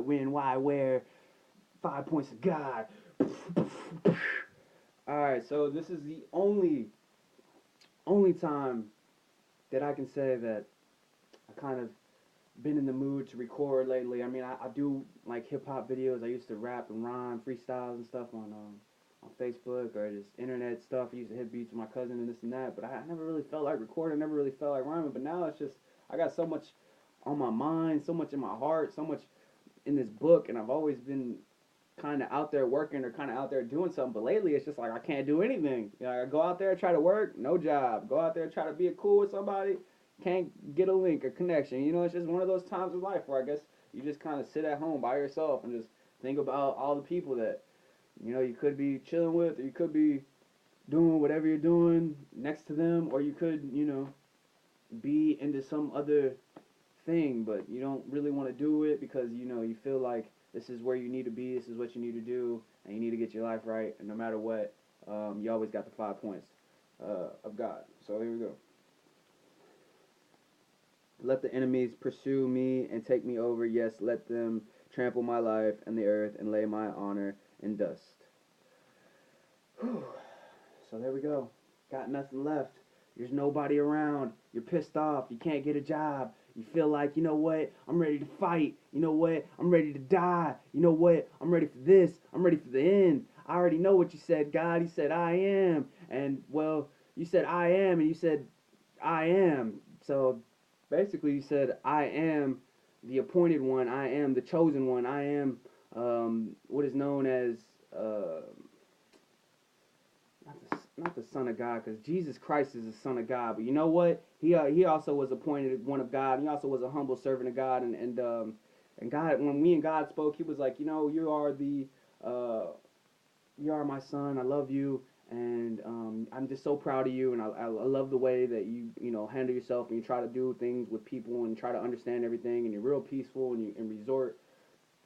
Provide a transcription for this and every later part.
what, when, why, where, 5 points of God. Alright, so this is the only time that I can say that I kind of been in the mood to record lately. I mean, I do like hip hop videos. I used to rap and rhyme, freestyles and stuff on Facebook or just internet stuff. I used to hit beats with my cousin and this and that. But I never really felt like recording. Never really felt like rhyming. But now it's just I got so much on my mind, so much in my heart, so much in this book, and I've always been kind of out there working or kind of out there doing something. But lately, it's just like I can't do anything. You know, I go out there try to work, no job. Go out there try to be cool with somebody, can't get a link or connection. You know, it's just one of those times of life where I guess you just kind of sit at home by yourself and just think about all the people that you could be chilling with, or you could be doing whatever you're doing next to them, or you could be into some other thing, but you don't really want to do it because you feel like this is where you need to be, this is what you need to do, and you need to get your life right. And no matter what, you always got the 5 points of God. So here we go. Let the enemies pursue me and take me over. Yes, let them trample my life and the earth and lay my honor in dust. Whew. So there we go. Got nothing left. There's nobody around. You're pissed off. You can't get a job. You feel like, you know what? I'm ready to fight. You know what? I'm ready to die. You know what? I'm ready for this. I'm ready for the end. I already know what you said, God. He said, I am. And, well, you said, I am. And you said, I am. So, basically, you said, I am the appointed one. I am the chosen one. I am what is known as... not the Son of God, because Jesus Christ is the Son of God. But you know what? He also was appointed one of God. He also was a humble servant of God. And God, when me and God spoke, He was like, you are my son. I love you, and I'm just so proud of you. And I love the way that you handle yourself, and you try to do things with people and try to understand everything. And you're real peaceful, and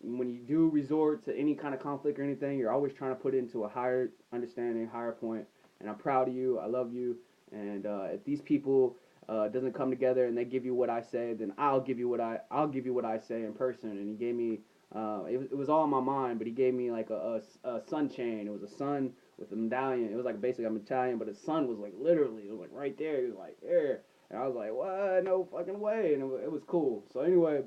when you do resort to any kind of conflict or anything, you're always trying to put it into a higher understanding, higher point. And I'm proud of you. I love you. And if these people doesn't come together and they give you what I say, then I'll give you what I say in person. And He gave me it was all in my mind, but He gave me like a sun chain. It was a sun with a medallion. It was like basically a medallion, but the sun was like literally, it was like right there. He was like there, and I was like, what? No fucking way. And it was cool. So anyway,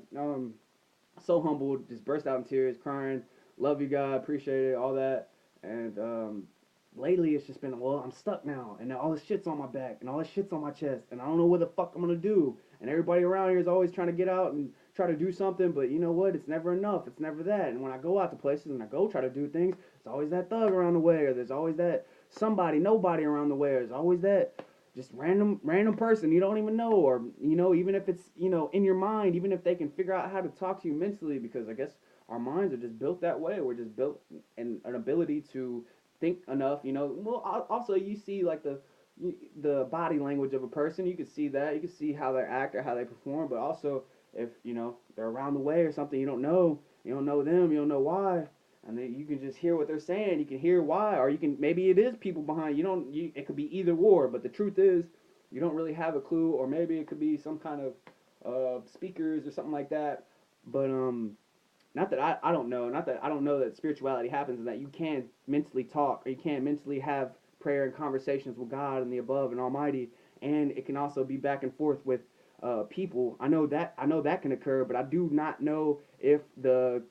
so humbled, just burst out in tears, crying. Love you, God, appreciate it, all that. And lately it's just been, well, I'm stuck now, and all this shit's on my back, and all this shit's on my chest, and I don't know what the fuck I'm gonna do. And everybody around here is always trying to get out and try to do something, but you know what? It's never enough. It's never that. And when I go out to places and I go try to do things, there's always that thug around the way, or there's always that nobody around the way, or there's always that just random person you don't even know, or even if it's in your mind, even if they can figure out how to talk to you mentally, because I guess our minds are just built that way. We're just built in an ability to think enough. Well, also you see like the body language of a person. You can see that. You can see how they act or how they perform. But also, if they're around the way or something, you don't know them, you don't know why, and then you can just hear what they're saying. You can hear why, or you can, maybe it is people behind. It could be either or. But the truth is, you don't really have a clue, or maybe it could be some kind of speakers or something like that. But not that I don't know. Not that I don't know that spirituality happens and that you can mentally talk, or you can mentally have prayer and conversations with God and the above and Almighty, and it can also be back and forth with people. I know that can occur, but I do not know if the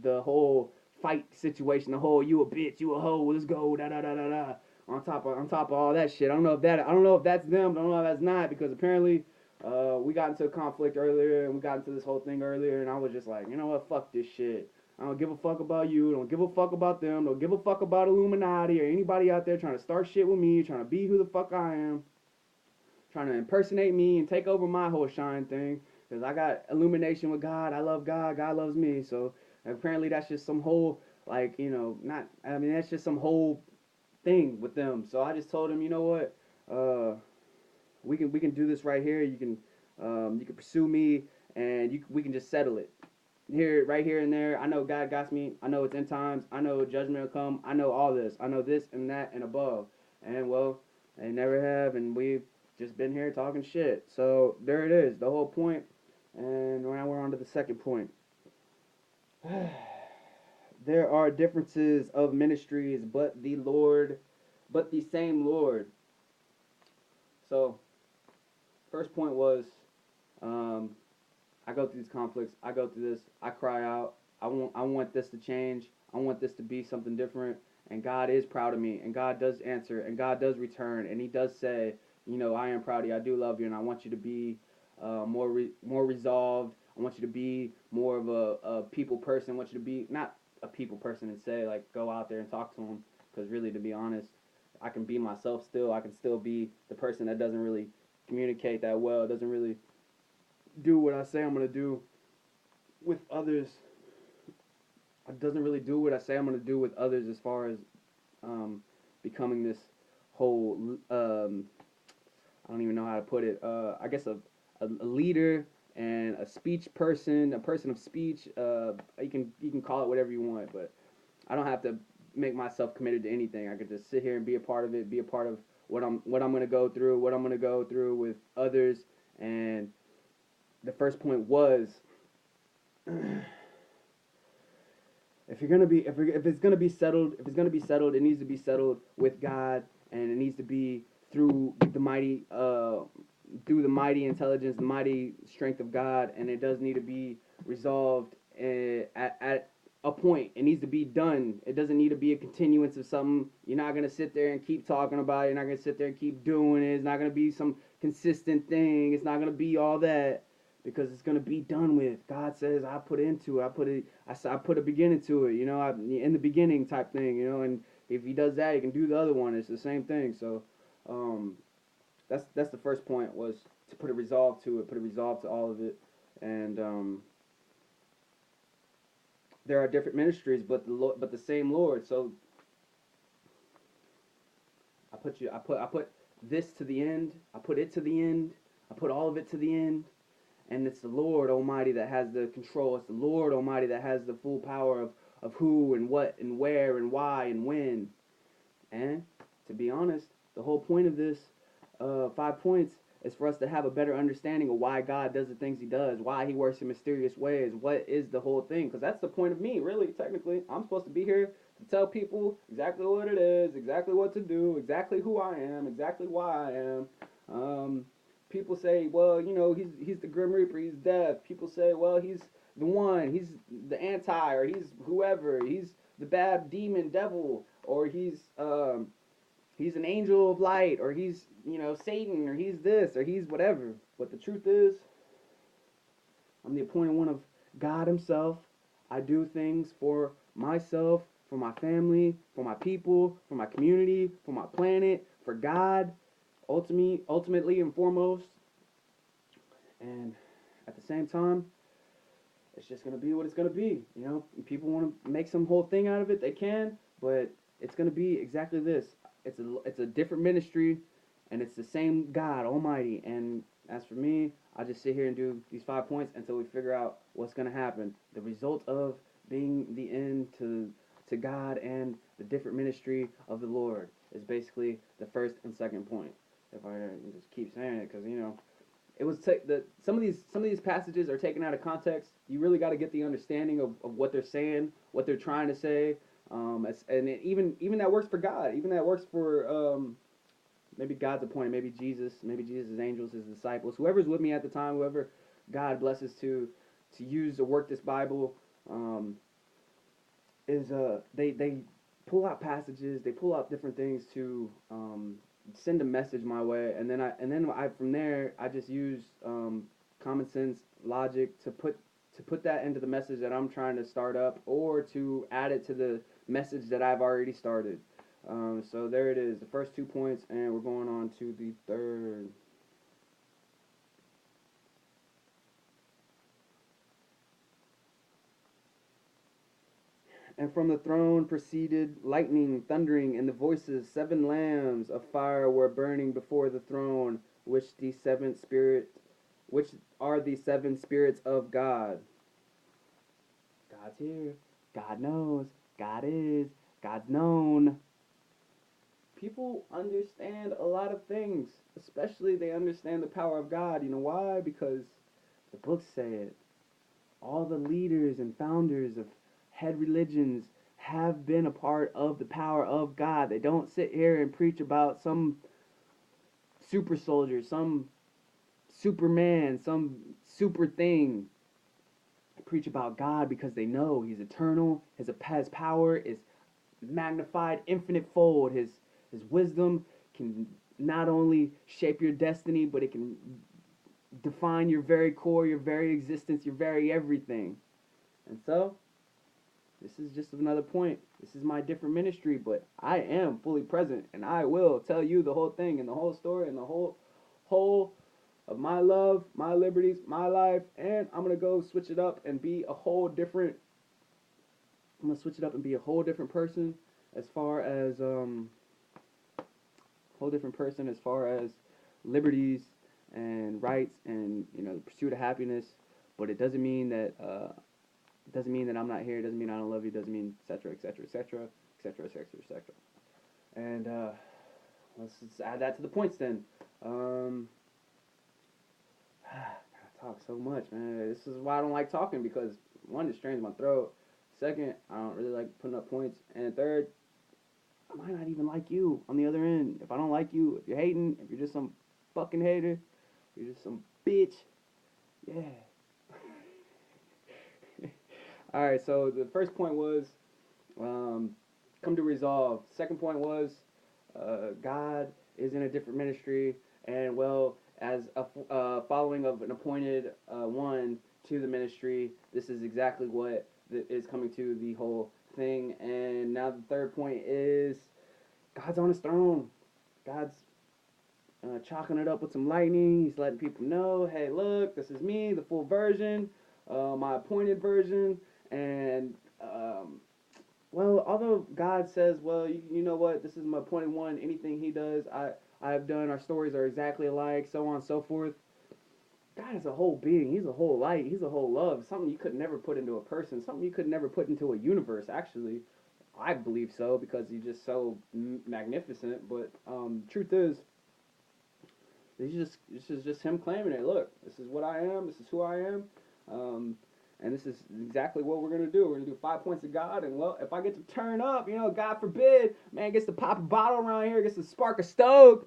whole fight situation, the whole you a bitch, you a hoe, let's go, da da da da da, on top of all that shit. I don't know if that's them. I don't know if that's not, because apparently we got into a conflict earlier, and we got into this whole thing earlier, and I was just like, you know what, fuck this shit. I don't give a fuck about you. Don't give a fuck about them. Don't give a fuck about Illuminati or anybody out there trying to start shit with me, trying to be who the fuck I am, trying to impersonate me and take over my whole shine thing. Because I got illumination with God. I love God. God loves me. So apparently that's just some whole, that's just some whole thing with them. So I just told him, you know what, we can do this right here. You can pursue me, and we can just settle it right here and there. I know God got me. I know it's end times. I know judgment will come. I know all this. I know this and that and above. And well, they never have, and we've just been here talking shit. So there it is, the whole point. And now we're on to the second point. There are differences of ministries, but but the same Lord. So, first point was, um, I go through these conflicts. I go through this. I cry out. I want this to change. I want this to be something different. And God is proud of me. And God does answer. And God does return. And He does say, I am proud of you. I do love you. And I want you to be more resolved. I want you to be more of a people person. I want you to be not a people person and say like go out there and talk to them. Because really, to be honest, I can be myself still. I can still be the person that doesn't really communicate that well. Doesn't really do what I say I'm gonna do with others. It doesn't really do what I say I'm gonna do with others as far as becoming this whole I don't even know how to put it. I guess a leader and a speech person, a person of speech. You can call it whatever you want, but I don't have to make myself committed to anything. I could just sit here and be a part of it, be a part of what I'm gonna go through, what I'm gonna go through with others. And the first point was if it's gonna be settled, it needs to be settled with God, and it needs to be through the mighty intelligence, the mighty strength of God, and it does need to be resolved at a point. It needs to be done. It doesn't need to be a continuance of something. You're not gonna sit there and keep talking about it. You're not gonna sit there and keep doing it. It's not gonna be some consistent thing. It's not gonna be all that because it's gonna be done with. God says, "I put into it. I put a beginning to it." In the beginning type thing. And if He does that, He can do the other one. It's the same thing. So, um, that's the first point was to put a resolve to it, put a resolve to all of it, and there are different ministries, but the same Lord. So I put this to the end. I put it to the end. I put all of it to the end. And it's the Lord Almighty that has the control. It's the Lord Almighty that has the full power of who and what and where and why and when. And to be honest, the whole point of this 5 points is for us to have a better understanding of why God does the things He does, why He works in mysterious ways, what is the whole thing. Because that's the point of me, really, technically. I'm supposed to be here to tell people exactly what it is, exactly what to do, exactly who I am, exactly why I am. People say, well, he's the Grim Reaper, he's death. People say, well, he's the one, he's the anti, or he's whoever, he's the bad demon devil, or he's an angel of light, or he's, Satan, or he's this, or he's whatever. But the truth is, I'm the appointed one of God Himself. I do things for myself, for my family, for my people, for my community, for my planet, for God, ultimately and foremost. And at the same time, it's just gonna be what it's gonna be. People want to make some whole thing out of it, they can, but it's gonna be exactly this. It's a different ministry, and it's the same God Almighty. And as for me, I just sit here and do these 5 points until we figure out what's gonna happen. The result of being the end to God and the different ministry of the Lord is basically the first and second point. If I just keep saying it, because it was some of these passages are taken out of context. You really got to get the understanding of what they're saying, what they're trying to say, even that works for God. Even that works for maybe God's appointed, maybe Jesus' angels, His disciples, whoever's with me at the time, whoever God blesses to use to work this Bible, is they pull out passages, they pull out different things to send a message my way, and then I from there I just use common sense, logic to put that into the message that I'm trying to start up, or to add it to the message that I've already started. So there it is, the first 2 points, and we're going on to the third. And from the throne proceeded lightning, thundering, and the voices. 7 lamps of fire were burning before the throne, which are the 7 spirits of God. God's here. God knows. God is. God's known. People understand a lot of things, especially they understand the power of God. You know why? Because the books say it. all the leaders and founders of head religions have been a part of the power of God. They don't sit here and preach about some super soldier, some superman, some super thing. They preach about God because they know He's eternal. His power is magnified infinite fold. His wisdom can not only shape your destiny, but it can define your very core, your very existence, your very everything. And so, this is just another point. This is my different ministry, but I am fully present, and I will tell you the whole thing and the whole story and the whole of my love, my liberties, my life, and I'm gonna go switch it up and be a whole different. I'm gonna switch it up and be a whole different person as far as whole different person as far as liberties and rights and the pursuit of happiness. But it doesn't mean that I'm not here. It doesn't mean I don't love you. It doesn't mean etc. etc. etc. etc. etc. etc. And let's just add that to the points then. I talk so much, man. This is why I don't like talking, because one, it strains my throat. Second, I don't really like putting up points. And third, I might not even like you on the other end. If I don't like you, if you're hating, if you're just some fucking hater, you're just some bitch. Yeah. Alright, so the first point was come to resolve. Second point was God is in a different ministry, and well, as a following of an appointed one to the ministry, this is exactly what is coming to the whole thing. And now the third point is God's on His throne. God's chalking it up with some lightning. He's letting people know, hey, look, this is me, the full version, my appointed version. And well, although God says, well, you know what, this is my appointed one, anything He does, I have done, our stories are exactly alike, so on and so forth. God is a whole being. He's a whole light. He's a whole love. Something you could never put into a person. Something you could never put into a universe, actually. I believe so, because He's just so magnificent. But truth is, this is just Him claiming it. Look, this is what I am. This is who I am. And this is exactly what we're going to do. We're going to do 5 points of God. And, well, if I get to turn up, God forbid, man gets to pop a bottle around here, gets to spark a stove.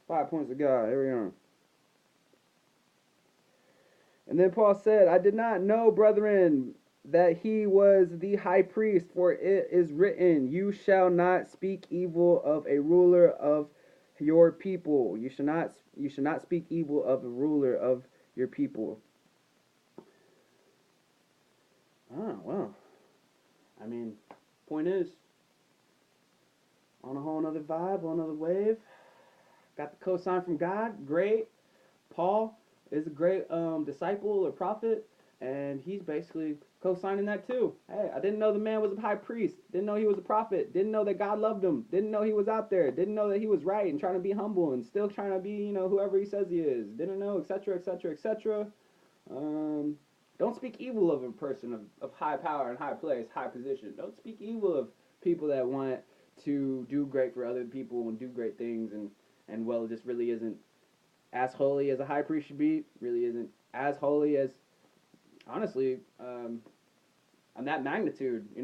5 points of God. Here we are. And then Paul said, I did not know, brethren, that he was the high priest, for it is written, you shall not speak evil of a ruler of your people. You should not speak evil of a ruler of your people. Well. I mean, point is, on a whole nother vibe, on another wave. Got the cosign from God. Great. Paul is a great disciple or prophet, and he's basically co-signing that too. Hey, I didn't know the man was a high priest. Didn't know he was a prophet. Didn't know that God loved him. Didn't know he was out there. Didn't know that he was right and trying to be humble and still trying to be, whoever he says he is. Didn't know, etc., etc., etc. Don't speak evil of a person of high power and high place, high position. Don't speak evil of people that want to do great for other people and do great things, and well, it just really isn't as holy as a high priest should be. Really isn't as holy as, honestly, on that magnitude. I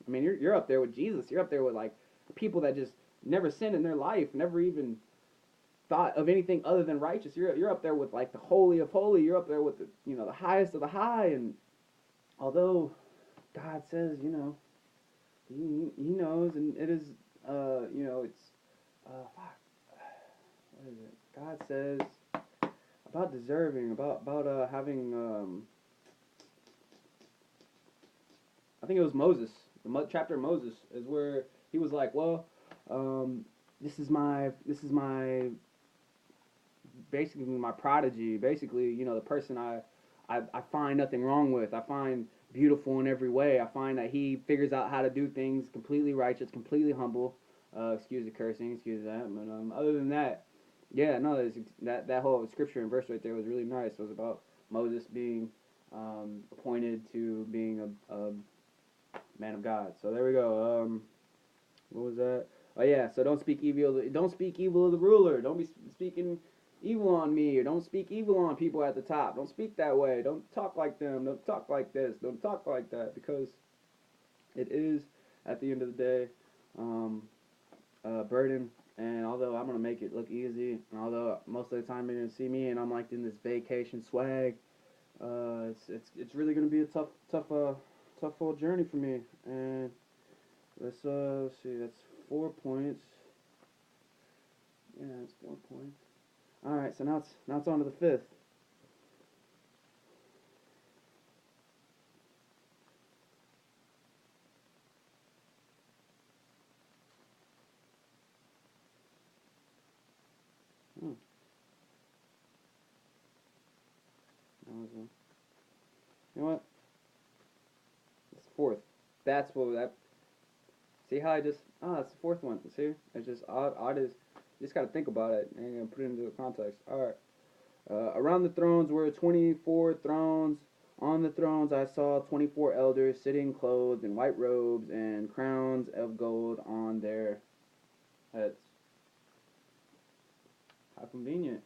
mean, you're up there with Jesus. You're up there with like people that just never sinned in their life, never even thought of anything other than righteous. You're up there with like the holy of holy. You're up there with the highest of the high. And although God says, He knows, and it is it's what is it? God says about deserving, about having I think it was Moses. The chapter of Moses is where he was like, well, this is my basically my prodigy, basically, the person I find nothing wrong with. I find beautiful in every way. I find that he figures out how to do things completely righteous, completely humble. Excuse the cursing, excuse that. But other than that, yeah, no, that whole scripture and verse right there was really nice. It was about Moses being appointed to being a man of God. So there we go. What was that? Oh yeah. So don't speak evil. Don't speak evil of the ruler. Don't be speaking evil on me, or don't speak evil on people at the top. Don't speak that way. Don't talk like them. Don't talk like this. Don't talk like that. Because it is, at the end of the day, um, a burden. And although I'm gonna make it look easy, and although most of the time you're gonna see me and I'm like in this vacation swag, it's really gonna be a tough old journey for me. And let's see, that's 4 points. Yeah, that's 4 points. All right, so now it's on to the fifth. Hmm, you know what? It's the fourth. That's what that. See how I just it's the fourth one. See, it's just odd is. You just gotta think about it and put it into the context. All right. Around the thrones were 24 thrones. On the thrones I saw 24 elders sitting clothed in white robes and crowns of gold on their heads. How convenient.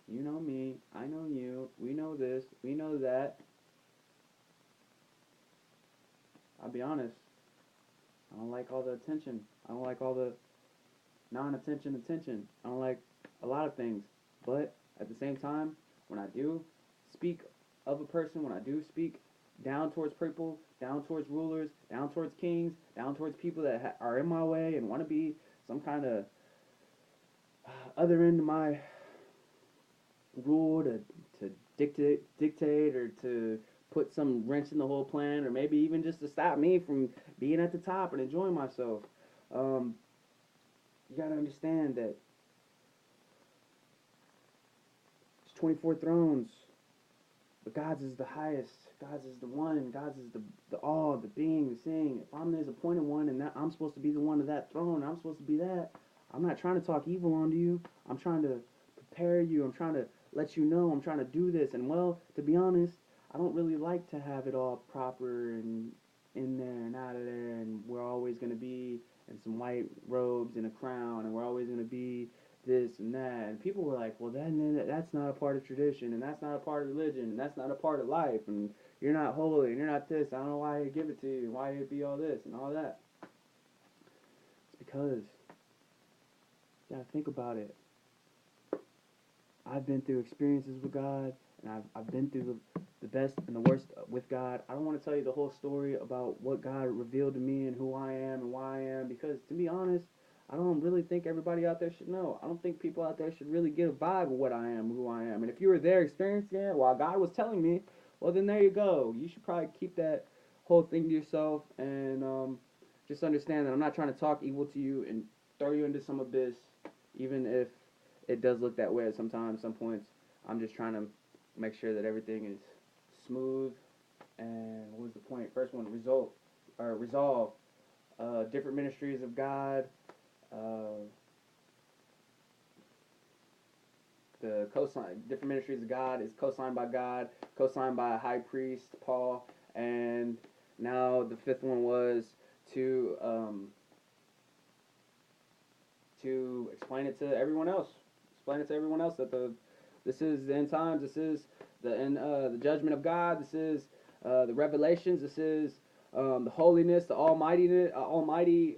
You know me, I know you, we know this, we know that. I'll be honest, I don't like all the attention. I don't like all the attention. I don't like a lot of things. But at the same time, when I do speak of a person, when I do speak down towards people, down towards rulers, down towards kings, down towards people that are in my way and want to be some kind of other end of my rule to dictate or to put some wrench in the whole plan, or maybe even just to stop me from being at the top and enjoying myself. Um, you gotta understand that there's 24 thrones, but God's is the highest. God's is the one. God's is the all, the being, the seeing. If I'm His appointed one and that I'm supposed to be the one of that throne, I'm supposed to be that. I'm not trying to talk evil onto you. I'm trying to prepare you. I'm trying to let you know I'm trying to do this. And well, to be honest, I don't really like to have it all proper and in there and out of there. And we're always going to be in some white robes and a crown, and we're always going to be this and that. And people were like, well, that's not a part of tradition, and that's not a part of religion, and that's not a part of life, and you're not holy, and you're not this. I don't know why you give it to you, why it be all this and all that. It's because you gotta think about it. I've been through experiences with God, and I've been through the best and the worst with God. I don't want to tell you the whole story about what God revealed to me and who I am and why I am, because to be honest, I don't really think everybody out there should know. I don't think people out there should really get a vibe of what I am, who I am. And if you were there experiencing it while God was telling me, well, then there you go. You should probably keep that whole thing to yourself and just understand that I'm not trying to talk evil to you and throw you into some abyss, even if it does look that way at sometimes, some points. I'm just trying to make sure that everything is smooth. And what was the point? First one, resolve. Different ministries of God. Uh, the cosign, different ministries of God is co-signed by God, co-signed by a high priest Paul, and now the fifth one was to um, to explain it to everyone else. Explain it to everyone else that this is the end times. This is the judgment of God. This is the revelations. This is the holiness, the almighty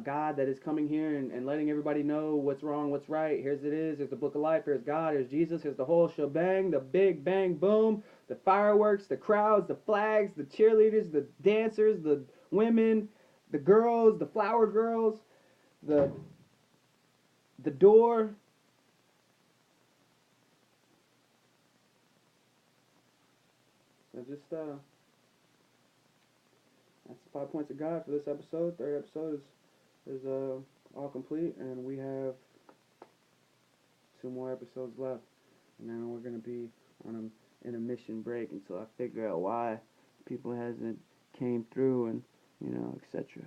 God that is coming here and letting everybody know what's wrong, what's right. Here's it is. Here's the book of life. Here's God. Here's Jesus. Here's the whole shebang. The big bang boom. The fireworks, the crowds, the flags, the cheerleaders, the dancers, the women, the girls, the flower girls, the door. So just that's the 5 points of God for this episode. Third episode is all complete, and we have 2 more episodes left, and then we're gonna be on a intermission break until I figure out why people hasn't came through and etc.